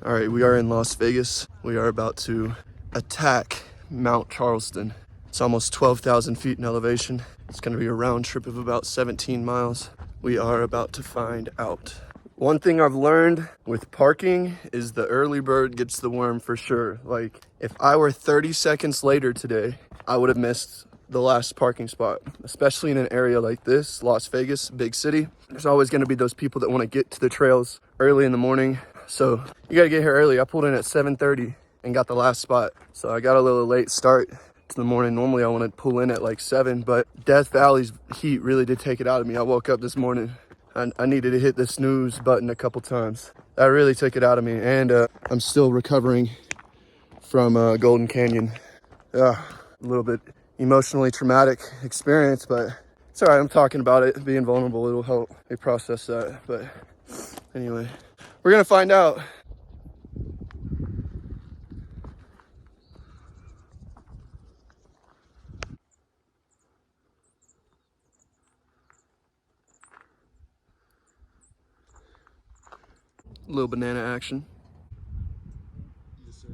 All right, we are in Las Vegas. We are about to attack Mount Charleston. It's almost 12,000 feet in elevation. It's gonna be a round trip of about 17 miles. We are about to find out. One thing I've learned with parking is the early bird gets the worm for sure. Like, if I were 30 seconds later today, I would have missed the last parking spot, especially in an area like this, Las Vegas, big city. There's always gonna be those people that wanna get to the trails early in the morning. So you gotta get here early. I pulled in at 7:30 and got the last spot. So I got a little late start to the morning. Normally I want to pull in at like 7, but Death Valley's heat really did take it out of me. I woke up this morning and I needed to hit the snooze button a couple times. That really took it out of me. And I'm still recovering from Golden Canyon. A little bit emotionally traumatic experience, but it's all right. I'm talking about it, being vulnerable. It'll help me process that. But anyway, we're gonna find out. A little banana action. Yes, sir.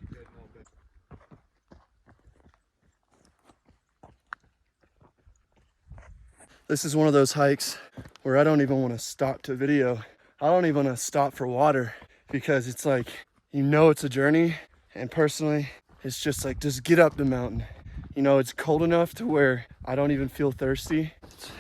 Keep heading all back. This is one of those hikes where I don't even want to stop to video. I don't even want to stop for water because it's like, you know, it's a journey. And personally, it's just like, just get up the mountain. You know, it's cold enough to where I don't even feel thirsty.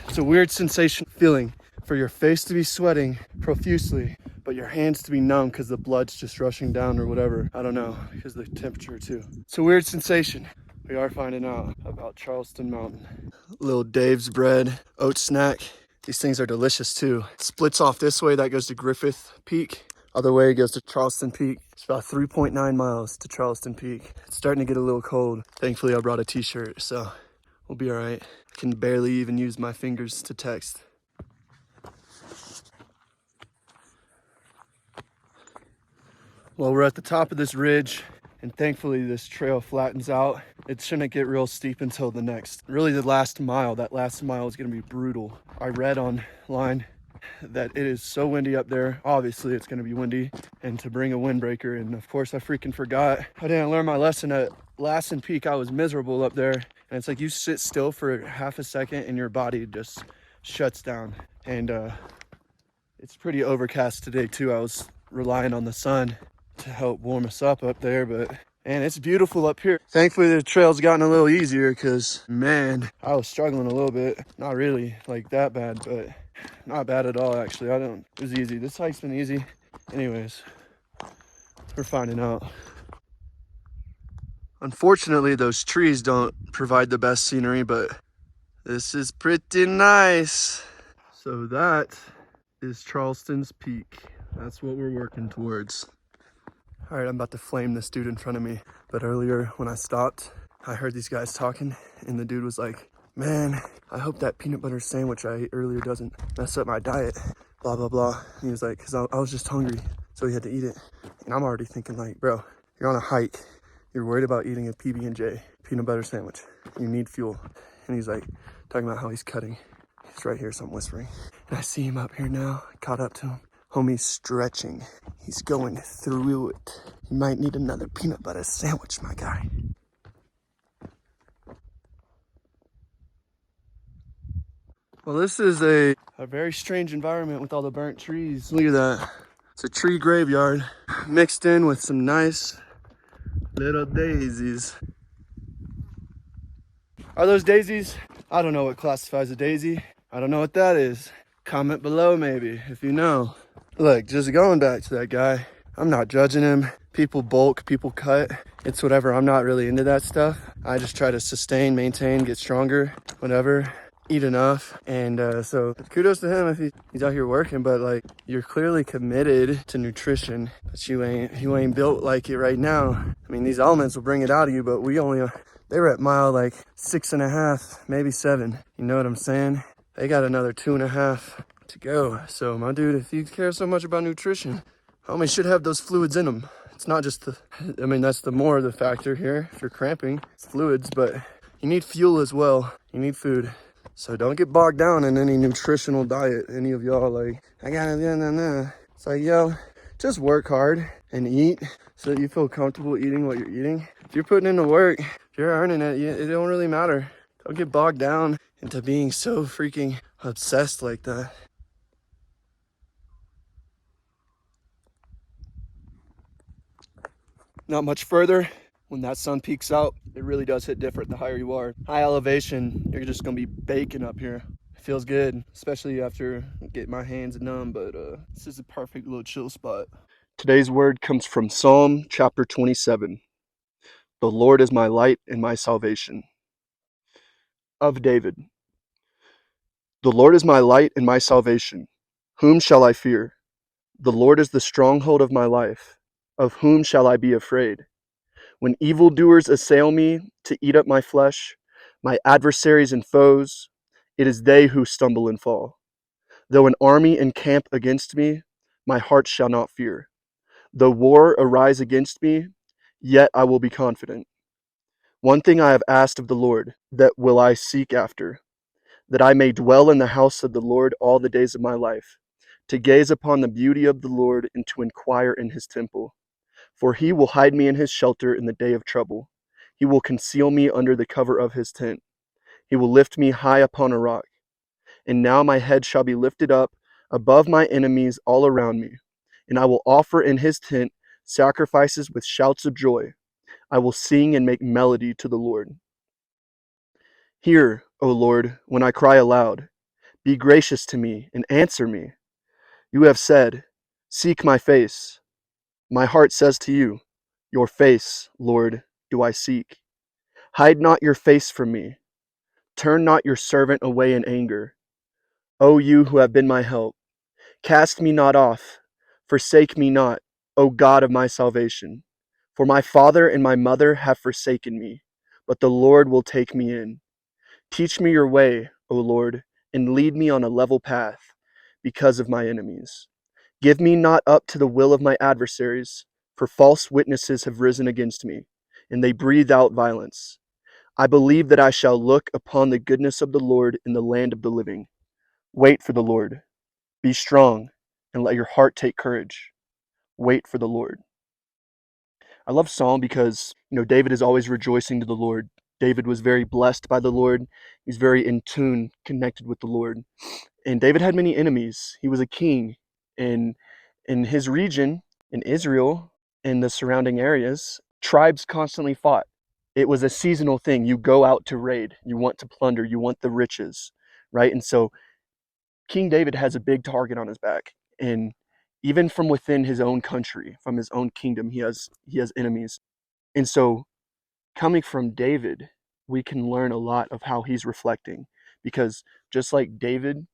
It's a weird sensation feeling for your face to be sweating profusely, but your hands to be numb because the blood's just rushing down or whatever. I don't know, because of the temperature too. It's a weird sensation. We are finding out about Charleston Mountain. Little Dave's bread, oat snack. These things are delicious too. Splits off this way, that goes to Griffith Peak. Other way goes to Charleston Peak. It's about 3.9 miles to Charleston Peak. It's starting to get a little cold. Thankfully, I brought a t-shirt, so we'll be all right. I can barely even use my fingers to text. Well, we're at the top of this ridge, and thankfully this trail flattens out. It shouldn't get real steep until the next. Really, the last mile, that last mile is gonna be brutal. I read online that it is so windy up there. Obviously it's going to be windy, and to bring a windbreaker, and of course I freaking forgot. I didn't learn my lesson at Lassen Peak. I was miserable up there, and it's like you sit still for half a second and your body just shuts down. And it's pretty overcast today too. I was relying on the sun to help warm us up there, but and it's beautiful up here. Thankfully the trail's gotten a little easier because, man, I was struggling a little bit. Not really like that bad, but not bad at all, actually. It was easy. This hike's been easy. Anyways, we're finding out. Unfortunately, those trees don't provide the best scenery, but this is pretty nice. So that is Charleston's Peak. That's what we're working towards. All right, I'm about to flame this dude in front of me. But earlier when I stopped, I heard these guys talking, and the dude was like, man, I hope that peanut butter sandwich I ate earlier doesn't mess up my diet, blah, blah, blah. And he was like, because I was just hungry, so he had to eat it. And I'm already thinking like, bro, you're on a hike. You're worried about eating a PB&J, peanut butter sandwich. You need fuel. And he's like, talking about how he's cutting. He's right here, so I'm whispering. And I see him up here now, caught up to him. Homie's stretching. He's going through it. You might need another peanut butter sandwich, my guy. Well, this is a very strange environment with all the burnt trees. Look at that. It's a tree graveyard mixed in with some nice little daisies. Are those daisies? I don't know what classifies a daisy. I don't know what that is. Comment below maybe if you know. Look, just going back to that guy, I'm not judging him. People bulk, people cut. It's whatever. I'm not really into that stuff. I just try to sustain, maintain, get stronger, whatever. Eat enough. And so kudos to him if he's out here working, but like, you're clearly committed to nutrition, but you ain't built like it right now. I mean, these elements will bring it out of you, but they were at mile like 6.5, maybe 7. You know what I'm saying? They got another 2.5 to go. So my dude, if you care so much about nutrition, homie should have those fluids in them. It's not just that's the more of the factor here. If you're cramping, it's fluids, but you need fuel as well. You need food. So don't get bogged down in any nutritional diet. Any of y'all like, I gotta, nah. It's like, yo, just work hard and eat so that you feel comfortable eating what you're eating. If you're putting in the work, if you're earning it, it don't really matter. Don't get bogged down into being so freaking obsessed like that. Not much further. When that sun peaks out, it really does hit different the higher you are. High elevation, you're just gonna be baking up here. It feels good, especially after getting my hands numb, but this is a perfect little chill spot. Today's word comes from Psalm chapter 27. The Lord is my light and my salvation. Of David. The Lord is my light and my salvation. Whom shall I fear? The Lord is the stronghold of my life. Of whom shall I be afraid? When evildoers assail me to eat up my flesh, my adversaries and foes, it is they who stumble and fall. Though an army encamp against me, my heart shall not fear. Though war arise against me, yet I will be confident. One thing I have asked of the Lord, that will I seek after, that I may dwell in the house of the Lord all the days of my life, to gaze upon the beauty of the Lord and to inquire in his temple. For he will hide me in his shelter in the day of trouble. He will conceal me under the cover of his tent. He will lift me high upon a rock. And now my head shall be lifted up above my enemies all around me. And I will offer in his tent sacrifices with shouts of joy. I will sing and make melody to the Lord. Hear, O Lord, when I cry aloud. Be gracious to me and answer me. You have said, seek my face. My heart says to you, your face, Lord, do I seek. Hide not your face from me. Turn not your servant away in anger. O you who have been my help, cast me not off. Forsake me not, O God of my salvation. For my father and my mother have forsaken me, but the Lord will take me in. Teach me your way, O Lord, and lead me on a level path because of my enemies. Give me not up to the will of my adversaries, for false witnesses have risen against me, and they breathe out violence. I believe that I shall look upon the goodness of the Lord in the land of the living. Wait for the Lord. Be strong, and let your heart take courage. Wait for the Lord. I love Psalm because, David is always rejoicing to the Lord. David was very blessed by the Lord. He's very in tune, connected with the Lord. And David had many enemies. He was a king. And in his region, in Israel, in the surrounding areas, tribes constantly fought. It was a seasonal thing. You go out to raid. You want to plunder. You want the riches, right? And so King David has a big target on his back. And even from within his own country, from his own kingdom, he has enemies. And so coming from David, we can learn a lot of how he's reflecting, because just like David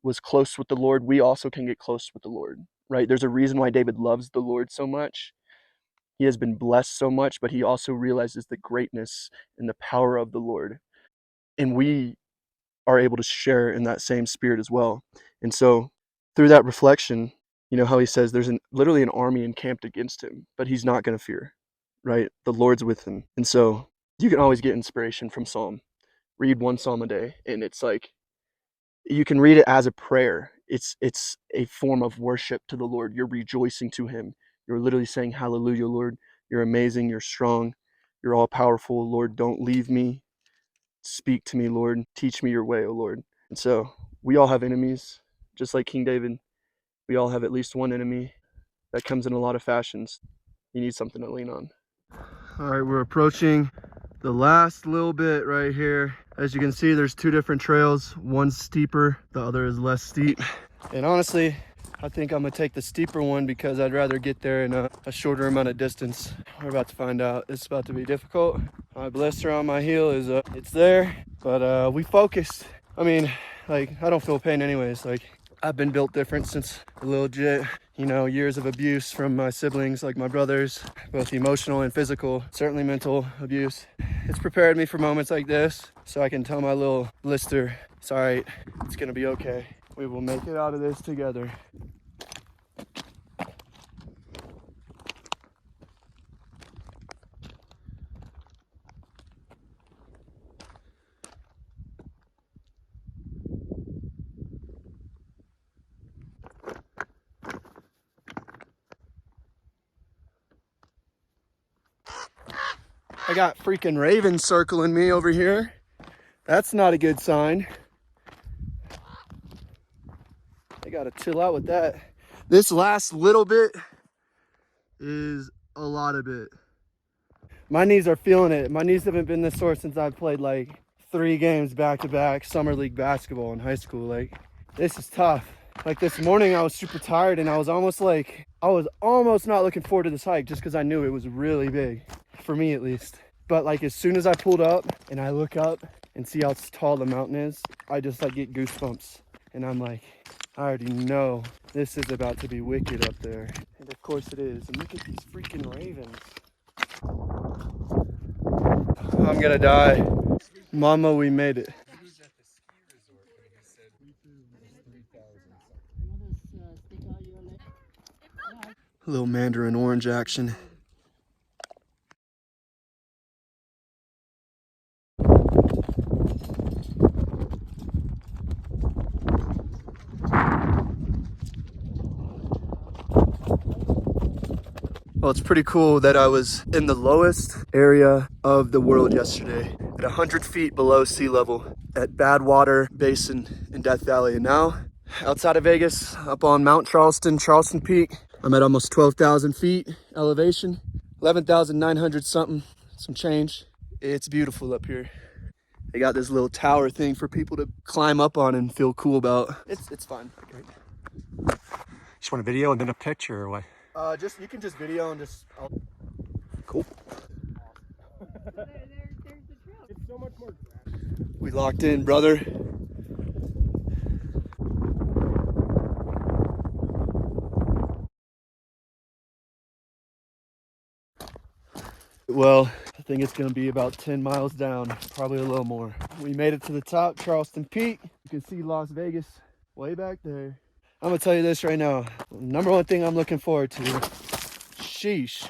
was close with the Lord, we also can get close with the Lord, right? There's a reason why David loves the Lord so much. He has been blessed so much, but he also realizes the greatness and the power of the Lord. And we are able to share in that same spirit as well. And so through that reflection, how he says there's literally an army encamped against him, but he's not going to fear, right? The Lord's with him. And so you can always get inspiration from Psalm. Read one Psalm a day, and it's like you can read it as a prayer. It's a form of worship to the Lord. You're rejoicing to him. You're literally saying, hallelujah, Lord. You're amazing. You're strong. You're all powerful. Lord, don't leave me. Speak to me, Lord. Teach me your way, O Lord. And so we all have enemies, just like King David. We all have at least one enemy that comes in a lot of fashions. You need something to lean on. All right, we're approaching the last little bit right here. As you can see, there's two different trails. One's steeper, the other is less steep. And honestly, I think I'm gonna take the steeper one because I'd rather get there in a shorter amount of distance. We're about to find out. It's about to be difficult. My blister on my heel is it's there, but we focused. I mean, I don't feel pain anyways. I've been built different since a little jit. Years of abuse from my siblings, like my brothers, both emotional and physical, certainly mental abuse. It's prepared me for moments like this, so I can tell my little blister, it's all right, it's gonna be okay. We will make it out of this together. I got freaking ravens circling me over here. That's not a good sign. I gotta chill out with that. This last little bit is a lot of it. My knees are feeling it. My knees haven't been this sore since I played like 3 games back to back summer league basketball in high school. Like, this is tough. Like this morning I was super tired and I was almost not looking forward to this hike just because I knew it was really big, for me at least. But like as soon as I pulled up and I look up and see how tall the mountain is, I just like get goosebumps. And I'm like, I already know this is about to be wicked up there. And of course it is. And look at these freaking ravens. I'm gonna die. Mama, we made it. A little mandarin orange action. Well, it's pretty cool that I was in the lowest area of the world yesterday, at 100 feet below sea level, at Badwater Basin in Death Valley. And now, outside of Vegas, up on Mount Charleston, Charleston Peak, I'm at almost 12,000 feet elevation, 11,900 something, some change. It's beautiful up here. They got this little tower thing for people to climb up on and feel cool about. It's fun. Great. Just want a video and then a picture or what? You can just video and cool. It's so much more We locked in, brother. Well, I think it's gonna be about 10 miles down, probably a little more. We made it to the top, Charleston Peak. You can see Las Vegas way back there. I'm gonna tell you this right now. Number one thing I'm looking forward to, sheesh,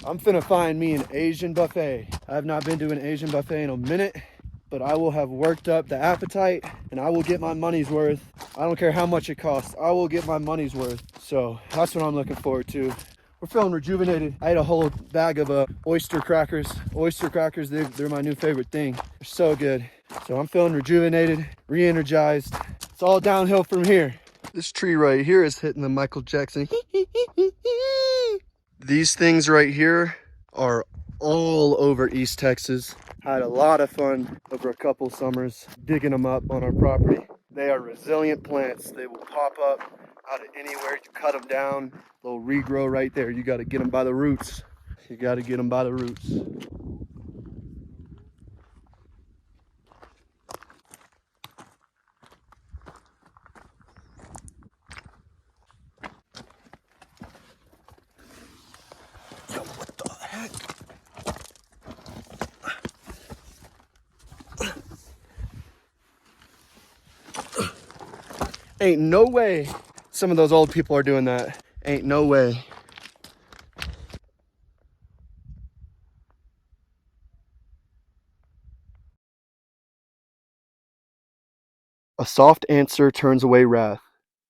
I'm finna find me an Asian buffet. I have not been to an Asian buffet in a minute, but I will have worked up the appetite and I will get my money's worth. I don't care how much it costs, I will get my money's worth. So that's what I'm looking forward to. We're feeling rejuvenated. I ate a whole bag of oyster crackers. Oyster crackers, they're my new favorite thing. They're so good. So I'm feeling rejuvenated, re-energized. It's all downhill from here. This tree right here is hitting the Michael Jackson. These things right here are all over East Texas. I had a lot of fun over a couple summers digging them up on our property. They are resilient plants. They will pop up out of anywhere. You cut them down, they'll regrow right there. You got to get them by the roots. You got to get them by the roots. Yo, what the heck? Ain't no way some of those old people are doing that. Ain't no way. A soft answer turns away wrath,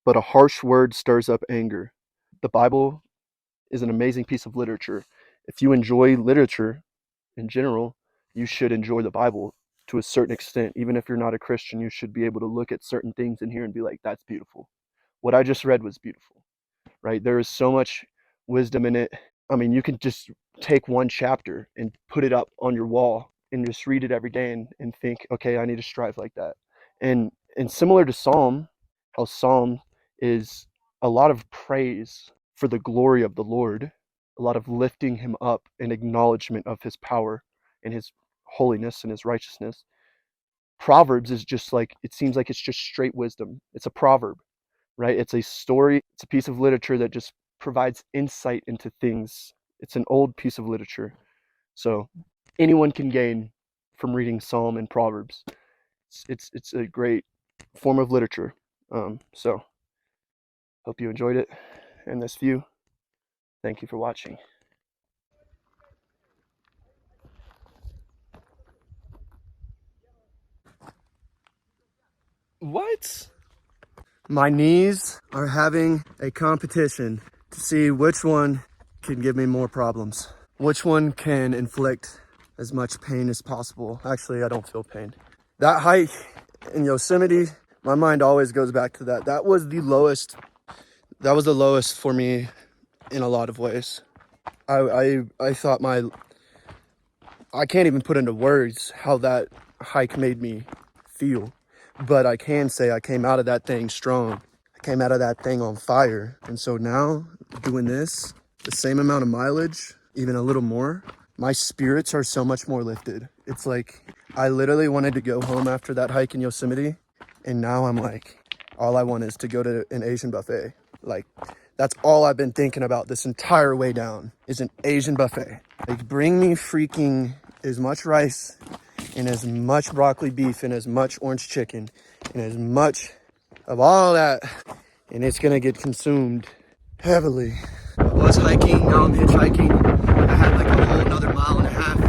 but a harsh word stirs up anger. The Bible is an amazing piece of literature. If you enjoy literature in general, you should enjoy the Bible to a certain extent. Even if you're not a Christian, you should be able to look at certain things in here and be like, that's beautiful. What I just read was beautiful, right? There is so much wisdom in it. I mean, you can just take one chapter and put it up on your wall and just read it every day and think, okay, I need to strive like that. And similar to Psalm, how Psalm is a lot of praise for the glory of the Lord, a lot of lifting him up and acknowledgement of his power and his holiness and his righteousness. Proverbs is just like, it seems like it's just straight wisdom. It's a proverb, right? It's a story, it's a piece of literature that just provides insight into things. It's an old piece of literature. So anyone can gain from reading Psalm and Proverbs. It's a great form of literature. So hope you enjoyed it and this view. Thank you for watching. What? My knees are having a competition to see which one can give me more problems. Which one can inflict as much pain as possible. Actually, I don't feel pain. That hike in Yosemite, my mind always goes back to that. That was the lowest for me in a lot of ways. I thought I can't even put into words how that hike made me feel, but I can say I came out of that thing strong. I came out of that thing on fire. And so now doing this, the same amount of mileage, even a little more, my spirits are so much more lifted. It's like I literally wanted to go home after that hike in Yosemite, and now I'm like, all I want is to go to an Asian buffet. Like, that's all I've been thinking about this entire way down, is an Asian buffet. Like, bring me freaking as much rice and as much broccoli beef and as much orange chicken and as much of all that, and it's gonna get consumed heavily. I was hiking, now I'm hitchhiking. I had like a whole another mile and a half